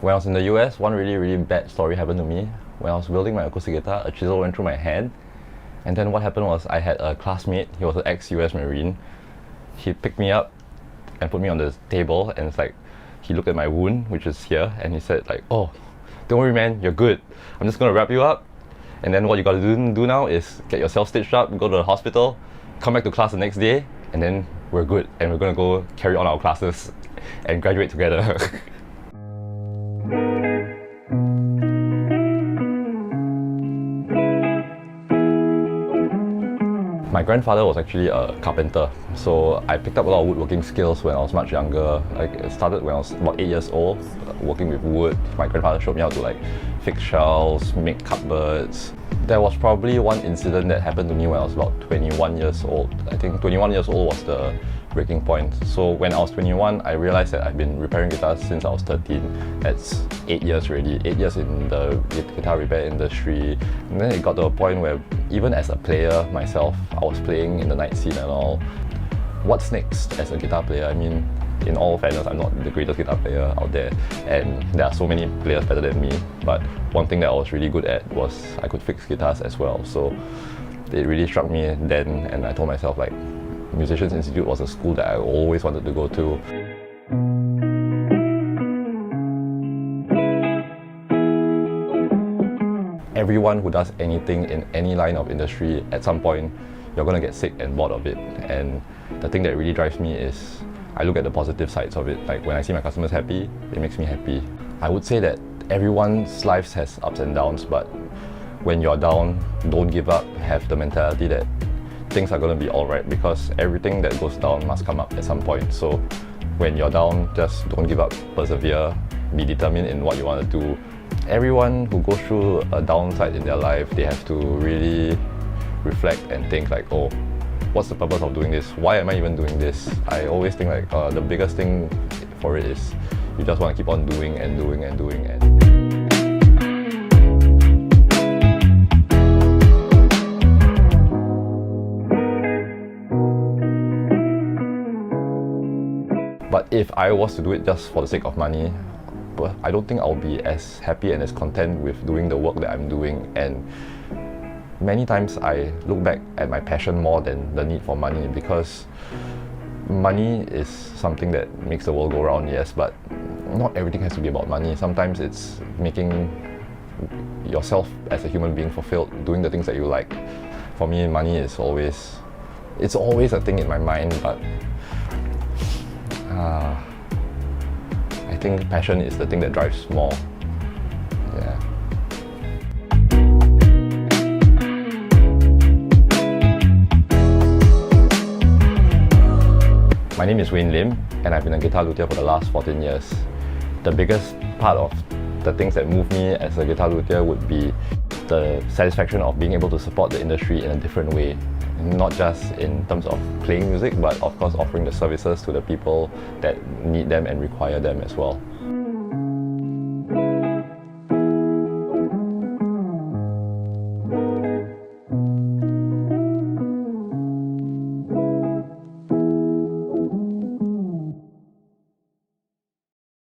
When I was in the US, one really bad story happened to me. When I was building my acoustic guitar, a chisel went through my hand. And then what happened was I had a classmate, he was an ex-US Marine. He picked me up and put me on the table, and it's like, he looked at my wound, which is here, and he said like, "Oh, don't worry man, you're good. I'm just gonna wrap you up. And then what you gotta do now is get yourself stitched up, go to the hospital, come back to class the next day, and then we're good. And we're gonna go carry on our classes and graduate together." My grandfather was actually a carpenter, so I picked up a lot of woodworking skills when I was much younger. I started when I was about 8 years old, working with wood. My grandfather showed me how to fix shelves, make cupboards. There was probably one incident that happened to me when I was about 21 years old. I think 21 years old was the breaking point. So when I was 21, I realized that I've been repairing guitars since I was 13. That's 8 years already, 8 years in the guitar repair industry. And then it got to a point where even as a player myself, I was playing in the night scene and all. What's next as a guitar player? I mean, in all fairness, I'm not the greatest guitar player out there, and there are so many players better than me. But one thing that I was really good at was I could fix guitars as well. So it really struck me then, and I told myself like, Musicians Institute was a school that I always wanted to go to. Everyone who does anything in any line of industry, at some point, you're going to get sick and bored of it. And the thing that really drives me is I look at the positive sides of it. Like when I see my customers happy, it makes me happy. I would say that everyone's life has ups and downs, but when you're down, don't give up. Have the mentality that things are going to be alright, because everything that goes down must come up at some point. So when you're down, just don't give up, persevere, be determined in what you want to do. Everyone who goes through a downside in their life, they have to really reflect and think like, oh, what's the purpose of doing this? Why am I even doing this? I always think like the biggest thing for it is you just want to keep on doing and doing and doing. But if I was to do it just for the sake of money, but I don't think I'll be as happy and as content with doing the work that I'm doing. And many times I look back at my passion more than the need for money, because money is something that makes the world go round, yes, but not everything has to be about money. Sometimes it's making yourself as a human being fulfilled, doing the things that you like. For me, money is always a thing in my mind, but I think passion is the thing that drives more. Yeah. My name is Wayne Lim, and I've been a guitar luthier for the last 14 years. The biggest part of the things that move me as a guitar luthier would be the satisfaction of being able to support the industry in a different way. Not just in terms of playing music, but of course offering the services to the people that need them and require them as well.